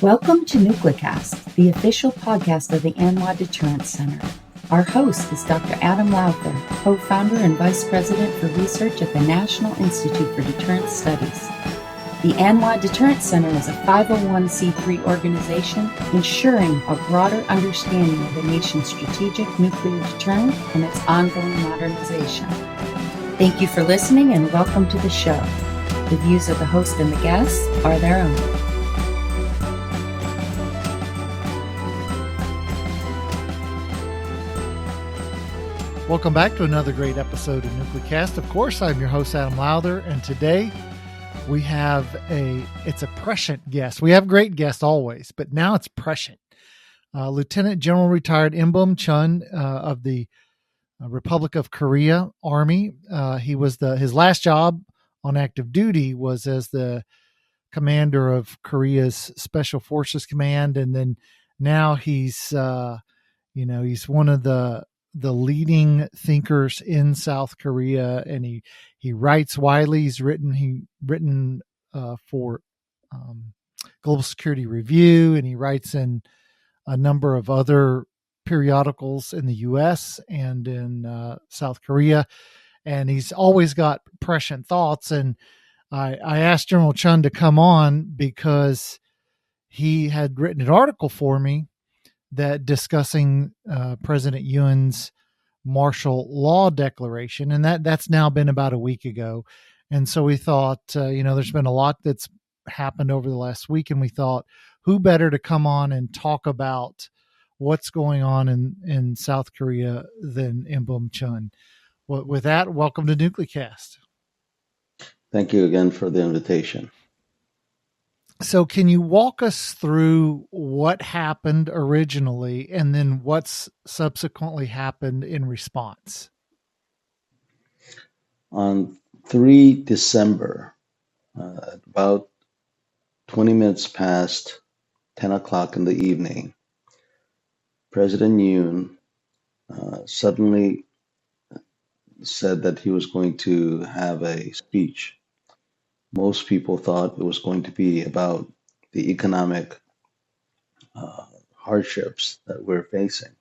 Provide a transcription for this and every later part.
Welcome to NucleCast, the official podcast of the ANWA Deterrence Center. Our host is Dr. Adam Lowther, co-founder and vice president for research at the National Institute for Deterrence Studies. The ANWA Deterrence Center is a 501c3 organization ensuring a broader understanding of the nation's strategic nuclear deterrent and its ongoing modernization. Thank you for listening and welcome to the show. The views of the host and the guests are their own. Welcome back to another great episode of NucleCast. Of course, I'm your host, Adam Lowther, and today we have it's a prescient guest. We have great guests always, but now it's prescient. Lieutenant General Retired In-Bum Chun of the Republic of Korea Army. His last job on active duty was as the commander of Korea's Special Forces Command, and then now he's one of the leading thinkers in South Korea, and he writes widely. He's written for Global Security Review, and he writes in a number of other periodicals in the U.S. and in South Korea, and he's always got prescient thoughts. And I asked General Chun to come on because he had written an article for me that discussing President Yoon's martial law declaration, and that's now been about a week ago. And so we thought, there's been a lot that's happened over the last week, and we thought, who better to come on and talk about what's going on in South Korea than In-Bum Chun. Well, with that, welcome to NucleCast. Thank you again for the invitation. So can you walk us through what happened originally and then what's subsequently happened in response? On 3 December, about 20 minutes past 10 o'clock in the evening, President Yoon suddenly said that he was going to have a speech. Most people thought it was going to be about the economic hardships that we're facing.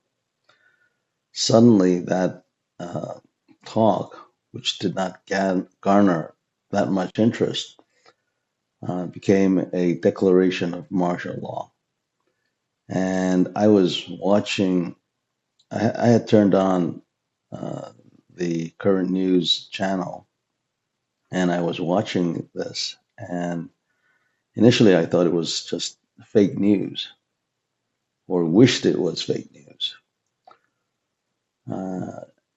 Suddenly, that talk, which did not garner that much interest, became a declaration of martial law. And I was watching, I had turned on the current news channel, and I was watching this, and initially I thought it was just fake news, or wished it was fake news.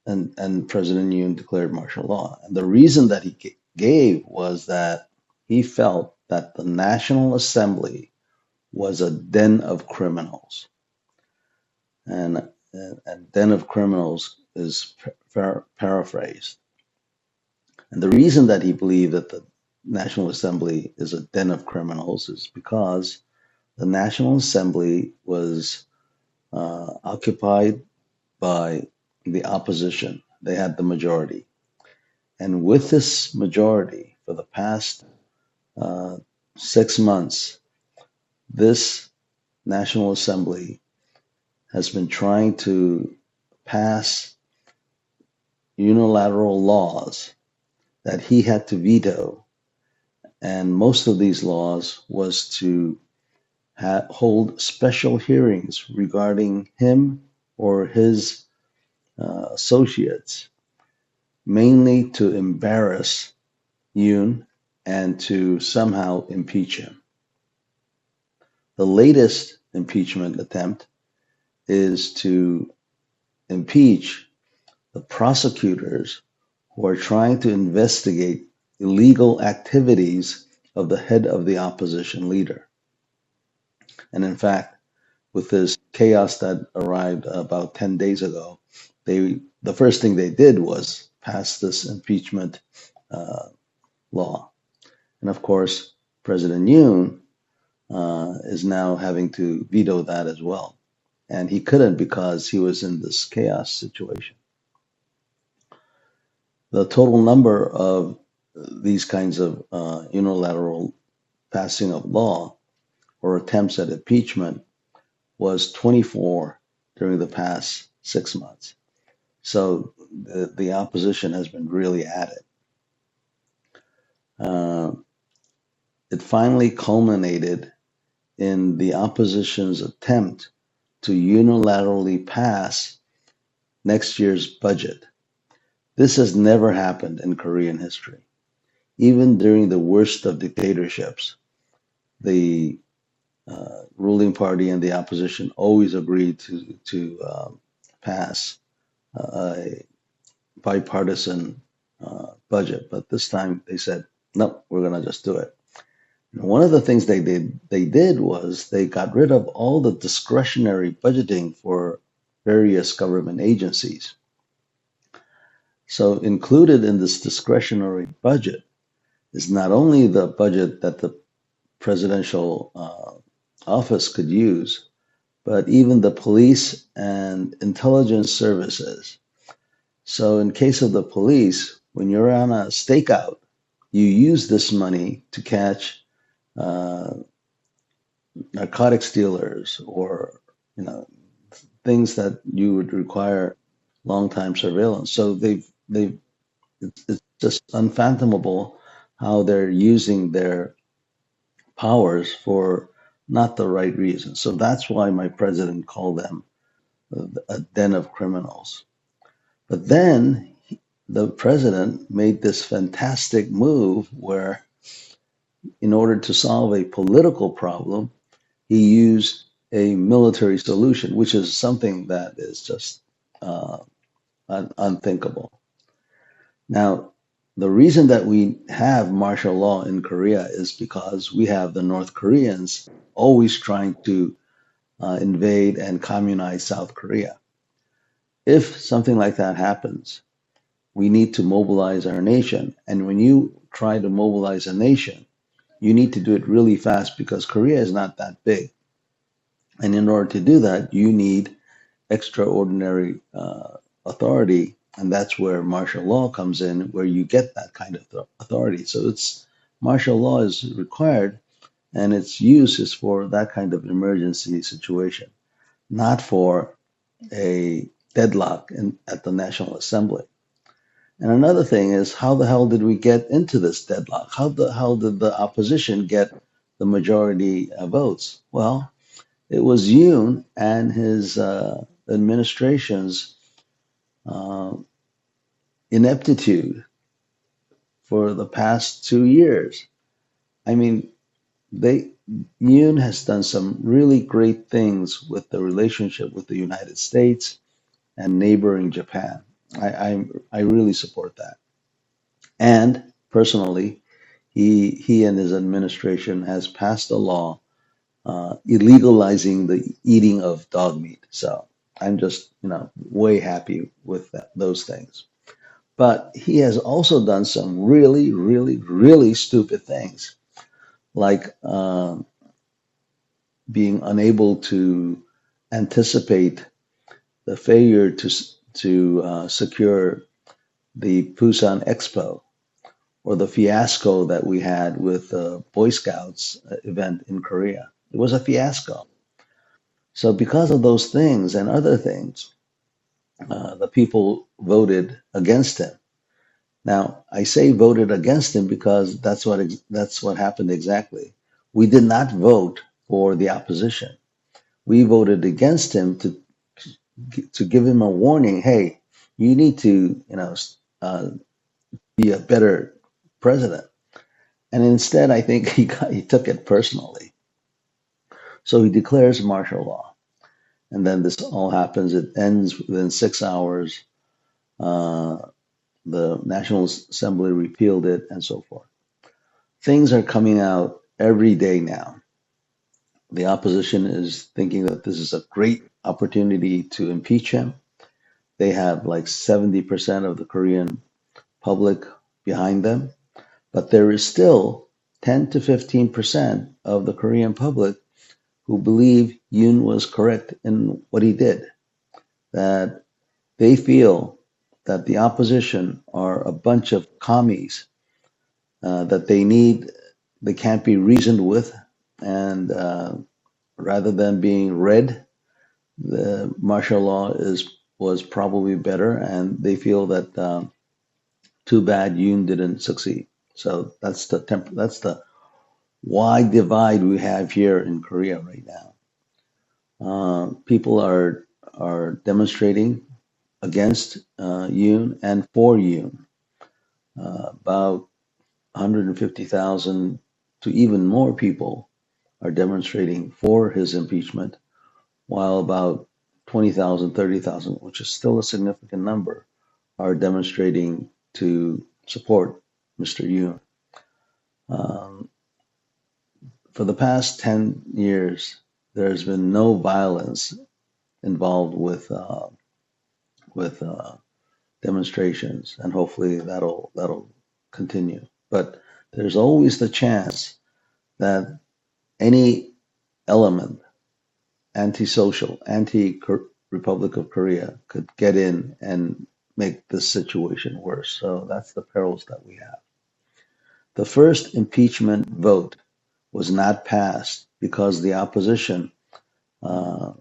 And President Yoon declared martial law. And the reason that he gave was that he felt that the National Assembly was a den of criminals. And den of criminals is paraphrased. And the reason that he believed that the National Assembly is a den of criminals is because the National Assembly was occupied by the opposition. They had the majority. And with this majority, for the past 6 months, this National Assembly has been trying to pass unilateral laws that he had to veto, and most of these laws was to hold special hearings regarding him or his associates, mainly to embarrass Yoon and to somehow impeach him. The latest impeachment attempt is to impeach the prosecutors who are trying to investigate illegal activities of the head of the opposition leader. And in fact, with this chaos that arrived about 10 days ago, the first thing they did was pass this impeachment law. And of course, President Yoon is now having to veto that as well. And he couldn't because he was in this chaos situation. The total number of these kinds of unilateral passing of law or attempts at impeachment was 24 during the past 6 months. So the opposition has been really at it. It finally culminated in the opposition's attempt to unilaterally pass next year's budget. This has never happened in Korean history. Even during the worst of dictatorships, the ruling party and the opposition always agreed to pass a bipartisan budget. But this time they said, no, we're going to just do it. And one of the things they did was they got rid of all the discretionary budgeting for various government agencies. So included in this discretionary budget is not only the budget that the presidential office could use, but even the police and intelligence services. So in case of the police, when you're on a stakeout, you use this money to catch narcotics dealers or things that you would require long time surveillance. So it's just unfathomable how they're using their powers for not the right reason. So that's why my president called them a den of criminals. But then the president made this fantastic move where, in order to solve a political problem, he used a military solution, which is something that is just unthinkable. Now, the reason that we have martial law in Korea is because we have the North Koreans always trying to invade and communize South Korea. If something like that happens, we need to mobilize our nation. And when you try to mobilize a nation, you need to do it really fast because Korea is not that big. And in order to do that, you need extraordinary authority. And that's where martial law comes in, where you get that kind of authority. So martial law is required, and its use is for that kind of emergency situation, not for a deadlock at the National Assembly. And another thing is, how the hell did we get into this deadlock? How the hell did the opposition get the majority votes? Well, it was Yoon and his administration's ineptitude for the past 2 years. I mean, Yoon has done some really great things with the relationship with the United States and neighboring Japan. I really support that. And personally, he and his administration has passed a law illegalizing the eating of dog meat. So I'm just way happy with those things. But he has also done some really, really, really stupid things, like being unable to anticipate the failure to secure the Busan Expo, or the fiasco that we had with the Boy Scouts event in Korea. It was a fiasco. So because of those things and other things, the people voted against him. Now, I say voted against him because that's what happened exactly. We did not vote for the opposition. We voted against him to give him a warning. Hey, you need to be a better president. And instead, I think he took it personally. So he declares martial law. And then this all happens. It ends within 6 hours. The National Assembly repealed it, and so forth. Things are coming out every day now. The opposition is thinking that this is a great opportunity to impeach him. They have like 70% of the Korean public behind them, but there is still 10 to 15% of the Korean public who believe Yoon was correct in what he did, that they feel that the opposition are a bunch of commies, that they can't be reasoned with, and rather than being read, the martial law was probably better, and they feel that too bad Yoon didn't succeed. So that's the wide divide we have here in Korea right now. People are demonstrating against Yoon and for Yoon. About 150,000 to even more people are demonstrating for his impeachment, while about 20,000, 30,000, which is still a significant number, are demonstrating to support Mr. Yoon. For the past 10 years, there's been no violence involved with demonstrations, and hopefully that'll continue. But there's always the chance that any element, anti-social, anti-Republic of Korea, could get in and make this situation worse. So that's the perils that we have. The first impeachment vote was not passed because the opposition uh,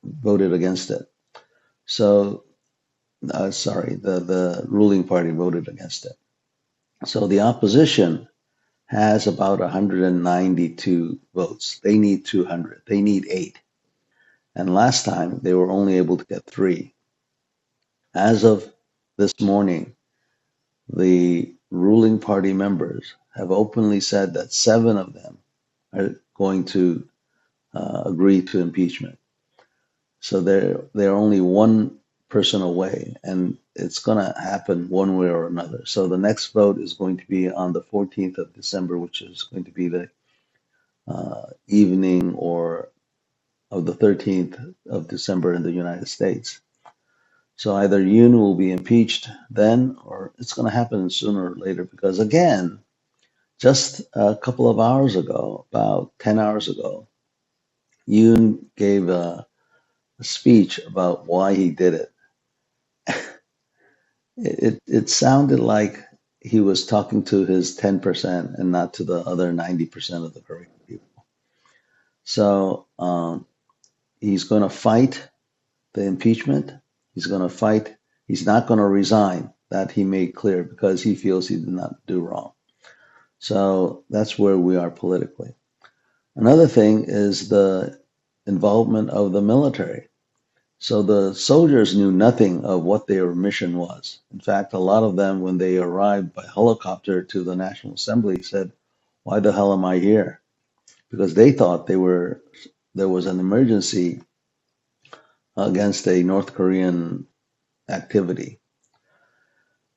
voted against it. So, the ruling party voted against it. So the opposition has about 192 votes. They need 200. They need 8. And last time they were only able to get 3. As of this morning, the ruling party members have openly said that 7 of them are going to agree to impeachment. So they're only one person away, and it's going to happen one way or another. So the next vote is going to be on the 14th of December, which is going to be the evening or of the 13th of December in the United States. So either Yoon will be impeached then, or it's going to happen sooner or later, because again, just a couple of hours ago, about 10 hours ago, Yoon gave a speech about why he did it. It sounded like he was talking to his 10% and not to the other 90% of the Korean people. So he's going to fight the impeachment. He's going to fight. He's not going to resign. That he made clear, because he feels he did not do wrong. So that's where we are politically. Another thing is the involvement of the military. So the soldiers knew nothing of what their mission was. In fact, a lot of them, when they arrived by helicopter to the National Assembly, said, "Why the hell am I here?" Because they thought there was an emergency against a North Korean activity.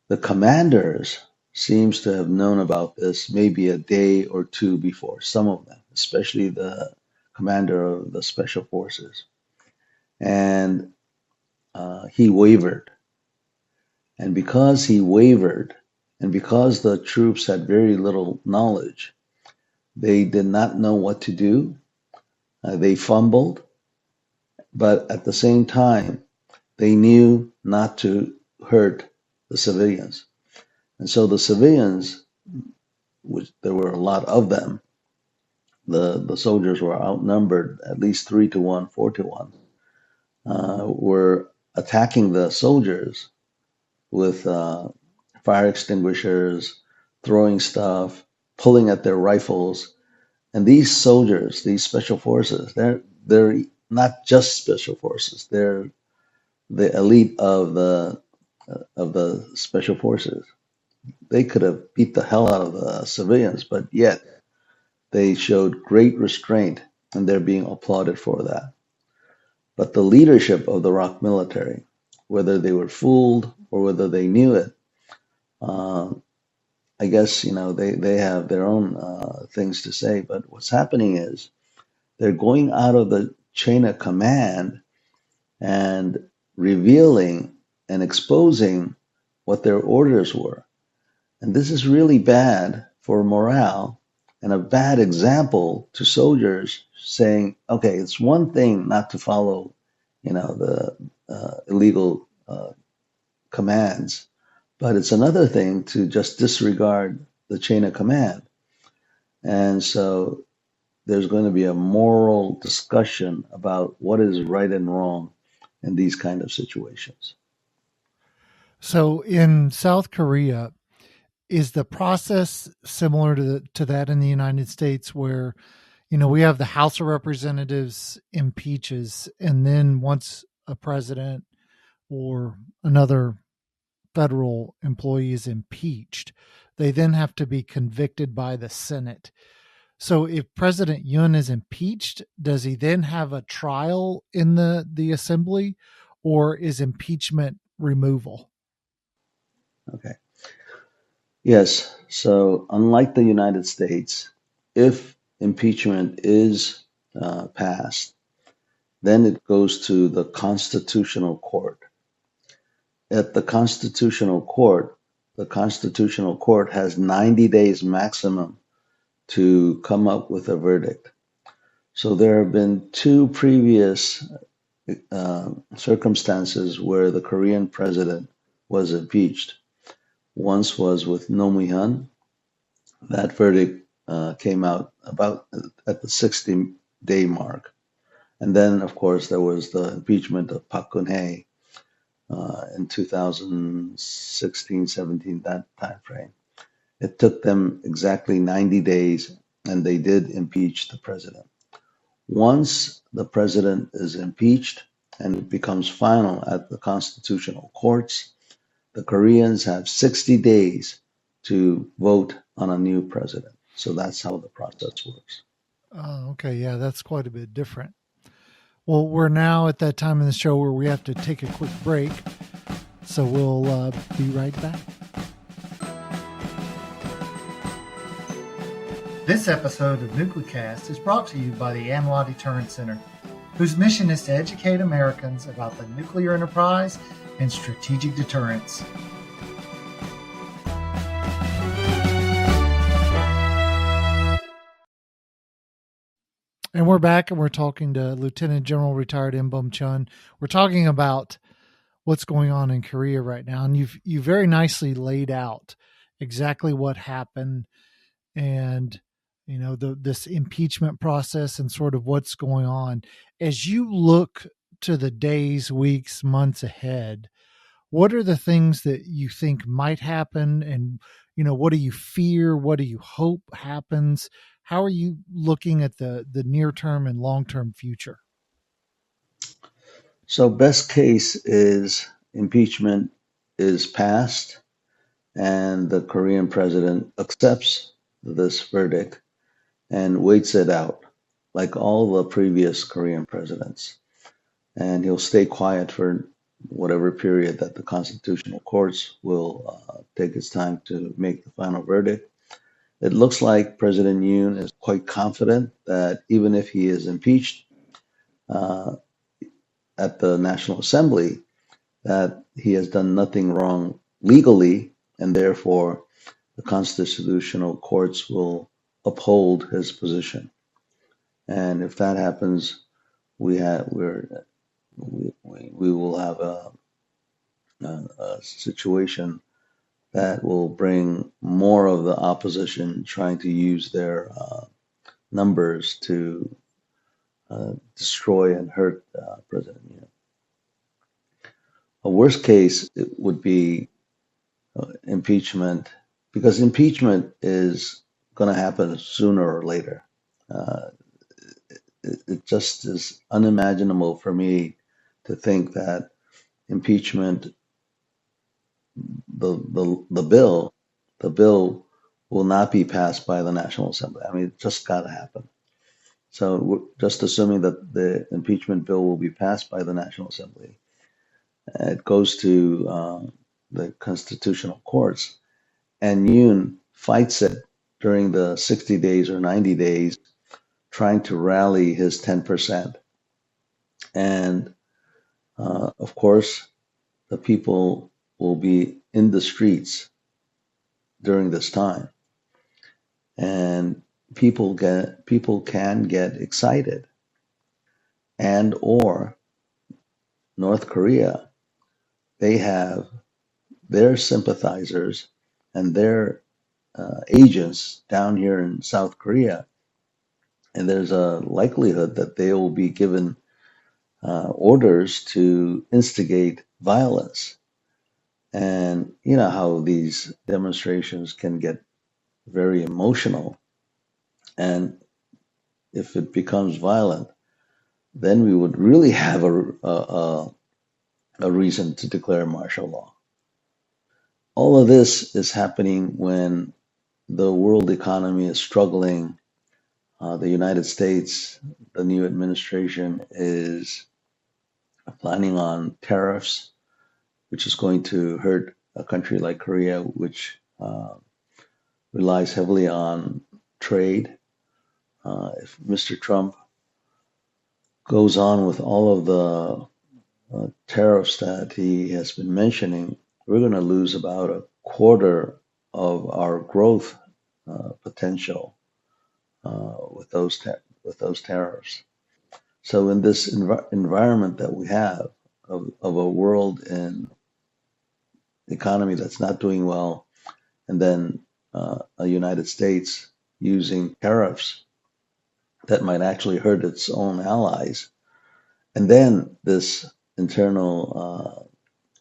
The commanders seems to have known about this maybe a day or two before, some of them, especially the commander of the special forces. And he wavered. And because he wavered, and because the troops had very little knowledge, they did not know what to do. They fumbled, but at the same time, they knew not to hurt the civilians. And so the civilians, which there were a lot of them, the soldiers were outnumbered at least 3-1, 4-1, were attacking the soldiers with fire extinguishers, throwing stuff, pulling at their rifles. And these soldiers, these special forces, they're not just special forces. They're the elite of the special forces. They could have beat the hell out of the civilians, but yet they showed great restraint, and they're being applauded for that. But the leadership of the ROK military, whether they were fooled or whether they knew it, I guess they have their own things to say. But what's happening is they're going out of the chain of command and revealing and exposing what their orders were. And this is really bad for morale and a bad example to soldiers, saying, okay, it's one thing not to follow, the illegal commands, but it's another thing to just disregard the chain of command. And so there's going to be a moral discussion about what is right and wrong in these kind of situations. So in South Korea, is the process similar to that in the United States, where we have the House of Representatives impeaches, and then once a president or another federal employee is impeached, they then have to be convicted by the Senate. So if President Yoon is impeached, does he then have a trial in the assembly, or is impeachment removal? Okay. Yes. So, unlike the United States, if impeachment is passed, then it goes to the Constitutional Court. At the Constitutional Court has 90 days maximum to come up with a verdict. So there have been two previous circumstances where the Korean president was impeached. Once was with Roh Moo-hyun. That verdict came out about at the 60-day mark. And then, of course, there was the impeachment of Park Geun-hye in 2016, 17, that time frame. It took them exactly 90 days, and they did impeach the president. Once the president is impeached and it becomes final at the constitutional courts, the Koreans have 60 days to vote on a new president. So that's how the process works. Oh, okay. Yeah, that's quite a bit different. Well, we're now at that time in the show where we have to take a quick break. So we'll be right back. This episode of NucleCast is brought to you by the Anwar Deterrence Center, whose mission is to educate Americans about the nuclear enterprise and strategic deterrence. And we're back, and we're talking to Lieutenant General retired In-Bum Chun. We're talking about what's going on in Korea right now, and you very nicely laid out exactly what happened, and this impeachment process and sort of what's going on. As you look to the days, weeks, months ahead, what are the things that you think might happen, and what do you fear? What do you hope happens? How are you looking at the near term and long term future? So, best case is impeachment is passed and the Korean president accepts this verdict and waits it out, like all the previous Korean presidents. And he'll stay quiet for whatever period that the constitutional courts will take its time to make the final verdict. It looks like President Yoon is quite confident that even if he is impeached uh, at the National Assembly, that he has done nothing wrong legally, and therefore the constitutional courts will uphold his position. And if that happens, we will have a situation that will bring more of the opposition trying to use their numbers to destroy and hurt President Yoon. A worst case it would be impeachment, because impeachment is going to happen sooner or later. Uh, it just is unimaginable for me to think that impeachment, the bill will not be passed by the National Assembly. I mean, it just got to happen. So we're just assuming that the impeachment bill will be passed by the National Assembly. It goes to the constitutional courts, and Yoon fights it during the 60 days or 90 days, trying to rally his 10%. And of course, the people will be in the streets during this time, and people can get excited, and or North Korea, they have their sympathizers and their agents down here in South Korea And there's a likelihood that they will be given orders to instigate violence. And you know how these demonstrations can get very emotional. And if it becomes violent, then we would really have a reason to declare martial law. All of this is happening when the world economy is struggling. The United States, the new administration is planning on tariffs, which is going to hurt a country like Korea, which relies heavily on trade. If Mr. Trump goes on with all of the tariffs that he has been mentioning, we're going to lose about a quarter of our growth potential with those tariffs. So in this environment that we have of a world and economy that's not doing well, and then a United States using tariffs that might actually hurt its own allies, and then this internal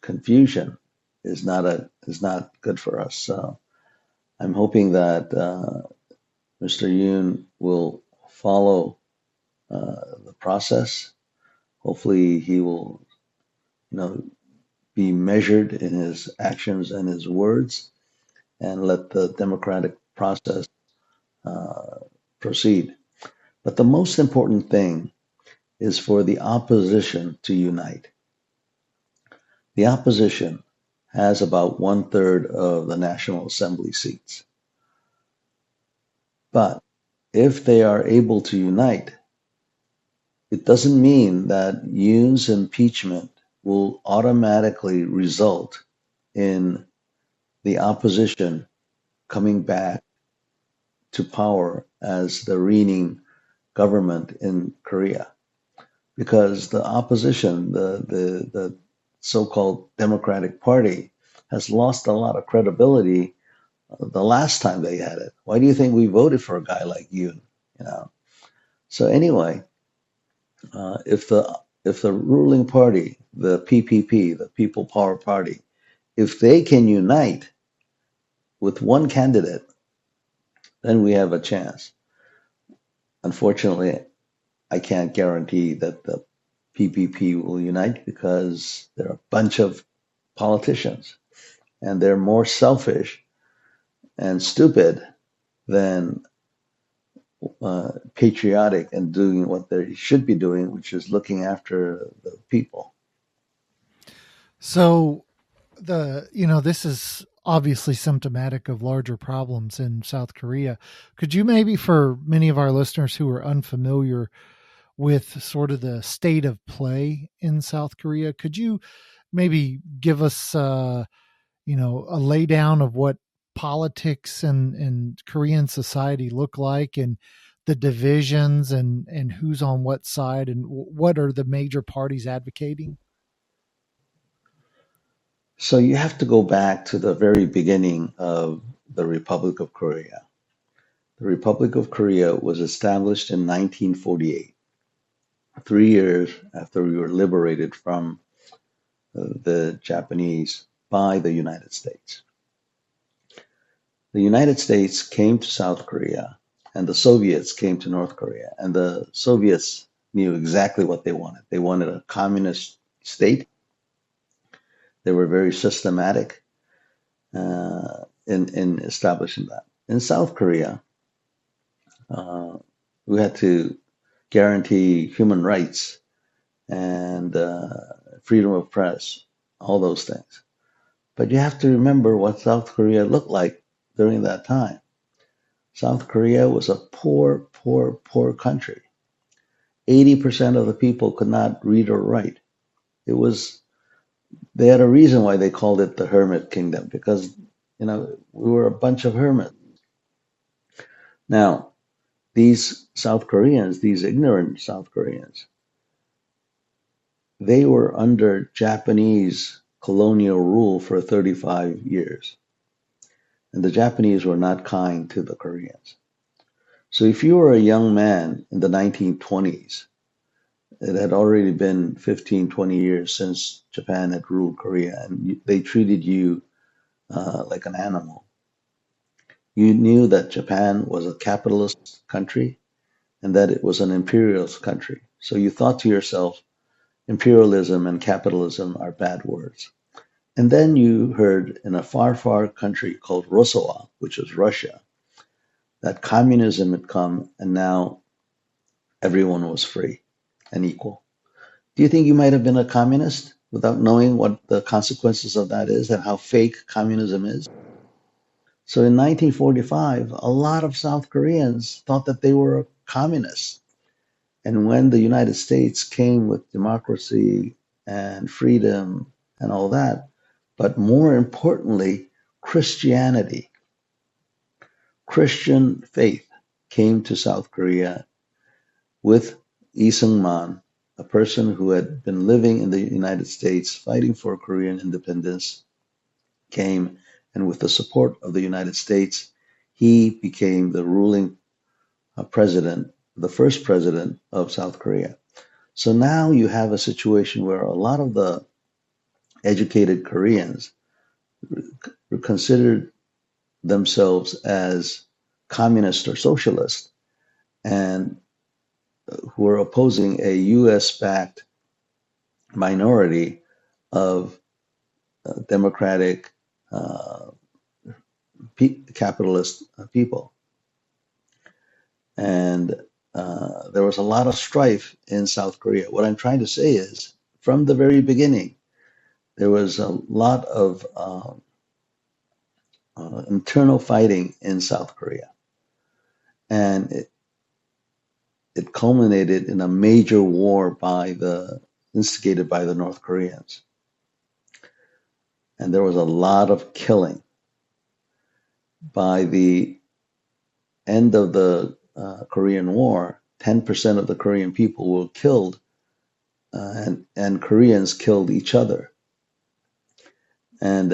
confusion is not good for us. So I'm hoping that Mr. Yoon will follow the process. Hopefully, he will, you know, be measured in his actions and his words, and let the democratic process uh, proceed. But the most important thing is for the opposition to unite. The opposition has about 1/3 of the National Assembly seats. But if they are able to unite, it doesn't mean that Yoon's impeachment will automatically result in the opposition coming back to power as the reigning government in Korea. Because the opposition, the so-called Democratic Party, has lost a lot of credibility the last time they had it. Why do you think we voted for a guy like Yoon? You know. So anyway, if the ruling party, the PPP, the People Power Party, if they can unite with one candidate, then we have a chance. Unfortunately, I can't guarantee that the PPP will unite because they're a bunch of politicians and they're more selfish and stupid than patriotic and doing what they should be doing, which is looking after the people. So this is obviously symptomatic of larger problems in South Korea. Could you maybe, for many of our listeners who are unfamiliar with sort of the state of play in South Korea, could you maybe give us a laydown of what politics and Korean society look like, and the divisions and who's on what side, and what are the major parties advocating? So you have to go back to the very beginning of the Republic of Korea. The Republic of Korea was established in 1948, 3 years after we were liberated from the Japanese by the United States. The United States came to South Korea, and the Soviets came to North Korea, and the Soviets knew exactly what they wanted. They wanted a communist state. They were very systematic in establishing that. In South Korea, we had to guarantee human rights and freedom of press, all those things. But you have to remember what South Korea looked like during that time. South Korea was a poor, poor, poor country. 80% of the people could not read or write. It was, they had a reason why they called it the Hermit Kingdom, because, we were a bunch of hermits. Now, these South Koreans, these ignorant South Koreans, they were under Japanese colonial rule for 35 years. And the Japanese were not kind to the Koreans. So if you were a young man in the 1920s, it had already been 15, 20 years since Japan had ruled Korea, and they treated you like an animal. You knew that Japan was a capitalist country and that it was an imperialist country. So you thought to yourself, imperialism and capitalism are bad words. And then you heard in a far, far country called Rosoa, which is Russia, that communism had come and now everyone was free and equal. Do you think you might have been a communist without knowing what the consequences of that is and how fake communism is? So in 1945, a lot of South Koreans thought that they were communists. And when the United States came with democracy and freedom and all that, but more importantly, Christianity, Christian faith came to South Korea with Lee Seung-man, a person who had been living in the United States fighting for Korean independence, came, and with the support of the United States, he became the ruling president, the first president of South Korea. So now you have a situation where a lot of the educated Koreans considered themselves as communist or socialist and who are opposing a US-backed minority of democratic capitalist people. And there was a lot of strife in South Korea. What I'm trying to say is, from the very beginning, there was a lot of internal fighting in South Korea. And it culminated in a major war instigated by the North Koreans. And there was a lot of killing. By the end of the Korean War, 10% of the Korean people were killed, and Koreans killed each other. And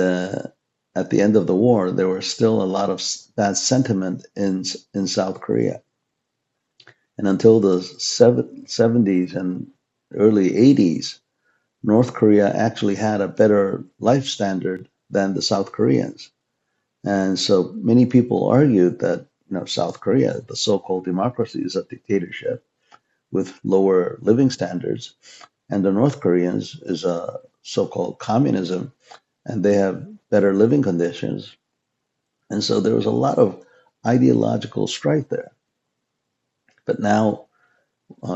at the end of the war, there was still a lot of bad sentiment in South Korea. And until the 70s and early 80s, North Korea actually had a better life standard than the South Koreans. And so many people argued that South Korea, the so-called democracy, is a dictatorship with lower living standards, and the North Koreans is a so-called communism, and they have better living conditions. And so there was a lot of ideological strife there. But now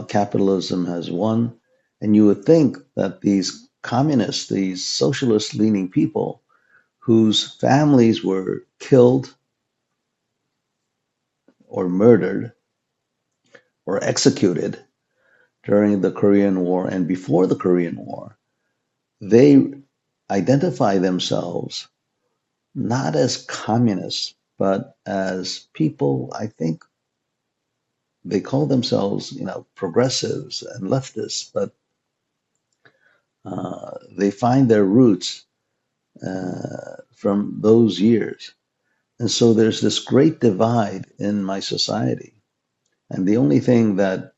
capitalism has won, and you would think that these communists, these socialist-leaning people, whose families were killed or murdered or executed during the Korean War and before the Korean War, they identify themselves not as communists, but as people, I think they call themselves, progressives and leftists, but they find their roots from those years. And so there's this great divide in my society. And the only thing that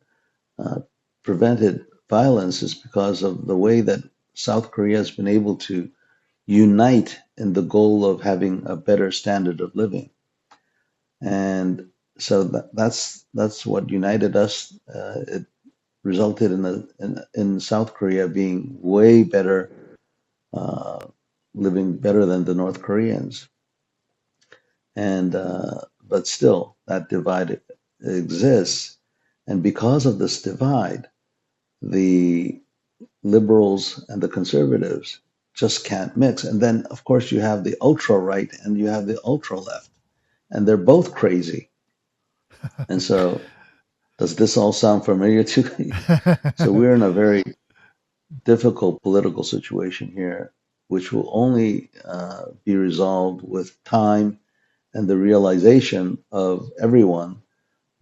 prevented violence is because of the way that South Korea has been able to unite in the goal of having a better standard of living. And so that's what united us. It resulted in South Korea being way better, living better than the North Koreans. And but still, that divide exists. And because of this divide, the liberals and the conservatives just can't mix. And then, of course, you have the ultra right and you have the ultra left, and they're both crazy. And so, does this all sound familiar to you? So we're in a very difficult political situation here, which will only be resolved with time and the realization of everyone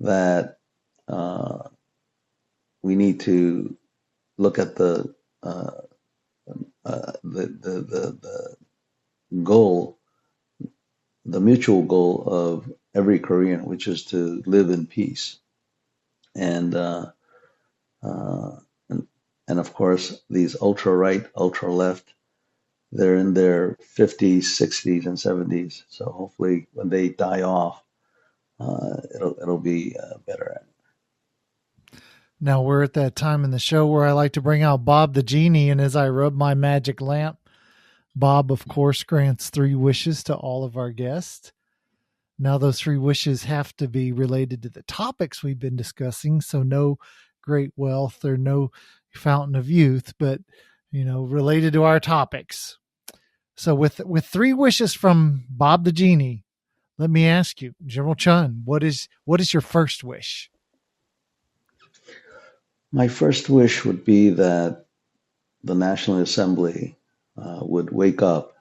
that we need to look at the goal, the mutual goal of every Korean, which is to live in peace. And and, and of course, these ultra right, ultra left, they're in their 50s, 60s, and 70s. So hopefully, when they die off, it'll be better. Now we're at that time in the show where I like to bring out Bob the Genie, and as I rub my magic lamp, Bob, of course, grants 3 wishes to all of our guests. Now, those 3 wishes have to be related to the topics we've been discussing, so no great wealth or no fountain of youth, but related to our topics. So, with 3 wishes from Bob the Genie, let me ask you, General Chun, what is your first wish? My first wish would be that the National Assembly would wake up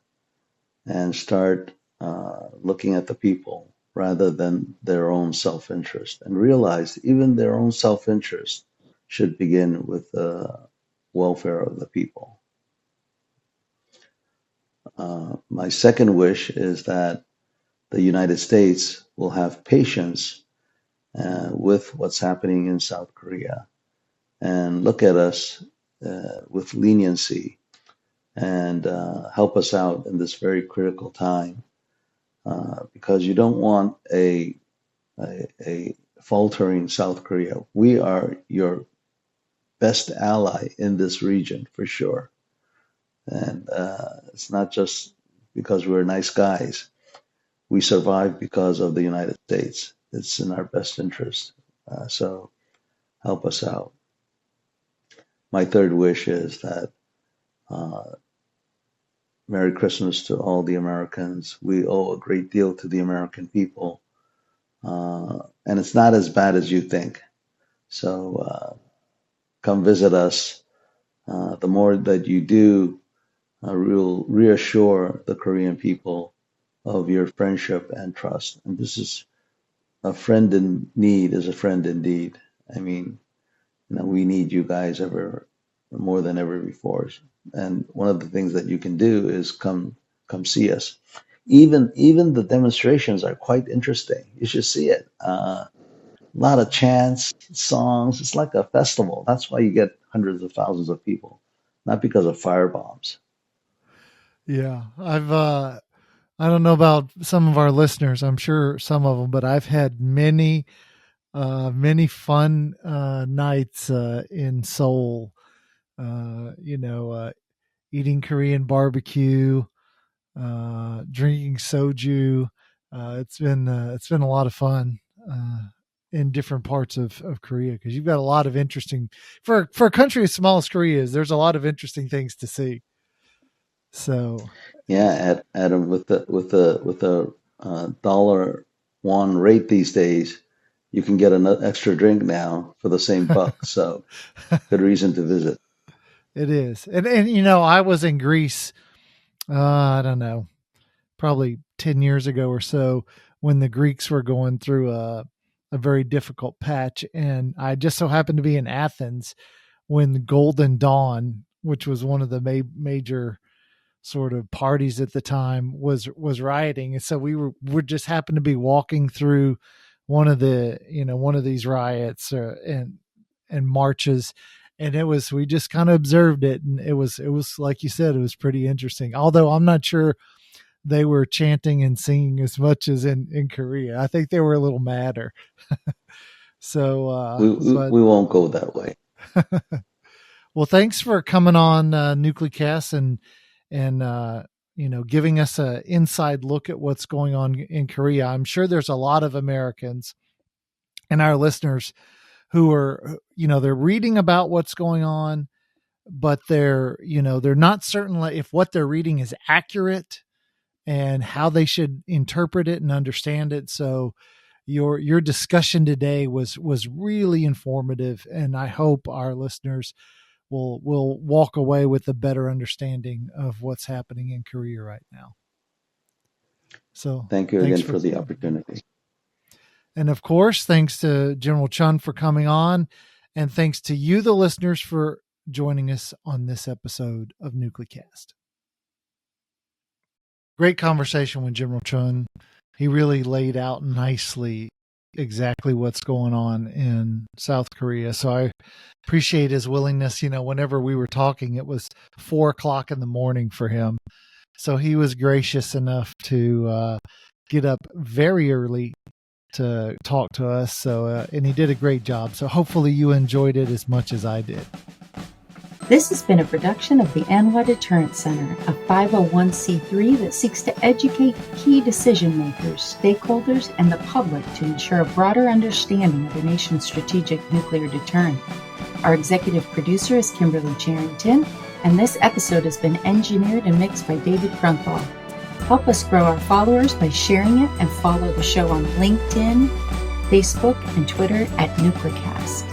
and start looking at the people rather than their own self-interest, and realize even their own self-interest should begin with the welfare of the people. My second wish is that the United States will have patience with what's happening in South Korea and look at us with leniency and help us out in this very critical time, because you don't want a faltering South Korea. We are your best ally in this region for sure, and it's not just because we're nice guys. We survive because of the United States. It's in our best interest. So help us out. My third wish is that Merry Christmas to all the Americans. We owe a great deal to the American people, and it's not as bad as you think. So come visit us. The more that you do, we'll reassure the Korean people of your friendship and trust. And this is a friend in need is a friend indeed. I mean, we need you guys ever more than ever before. And one of the things that you can do is come see us. Even the demonstrations are quite interesting. You should see it. A lot of chants, songs. It's like a festival. That's why you get hundreds of thousands of people, not because of fire bombs. Yeah, I don't know about some of our listeners. I'm sure some of them, but I've had many fun nights in Seoul. Eating Korean barbecue, drinking soju. It's been a lot of fun in different parts of Korea, because you've got a lot of interesting for a country as small as Korea is. There's a lot of interesting things to see. So yeah, Adam, with the dollar won rate these days, you can get an extra drink now for the same buck. So good reason to visit. it is, and I was in Greece. I don't know, probably 10 years ago or so, when the Greeks were going through a very difficult patch. And I just so happened to be in Athens when Golden Dawn, which was one of the major sort of parties at the time, was rioting. And so we just happened to be walking through one of these riots and marches. And we just kind of observed it. And it was like you said, it was pretty interesting. Although I'm not sure they were chanting and singing as much as in Korea. I think they were a little madder. So, we won't go that way. Well, thanks for coming on Nuclecast and giving us an inside look at what's going on in Korea. I'm sure there's a lot of Americans and our listeners who are, they're reading about what's going on, but they're not certain if what they're reading is accurate and how they should interpret it and understand it. So your discussion today was really informative, and I hope our listeners will walk away with a better understanding of what's happening in Korea right now. So thank you again for the opportunity. And of course, thanks to General Chun for coming on, and thanks to you, the listeners, for joining us on this episode of Nuclecast. Great conversation with General Chun. he really laid out nicely exactly what's going on in South Korea. So I appreciate his willingness. Whenever we were talking, it was 4:00 in the morning for him. So he was gracious enough to get up very early to talk to us. So, and he did a great job. So hopefully you enjoyed it as much as I did. This has been a production of the Anwa Deterrence Center, a 501c3 that seeks to educate key decision makers, stakeholders, and the public to ensure a broader understanding of the nation's strategic nuclear deterrent. Our executive producer is Kimberly Charrington, and this episode has been engineered and mixed by David Grunthal. Help us grow our followers by sharing it and follow the show on LinkedIn, Facebook, and Twitter at NuclearCast.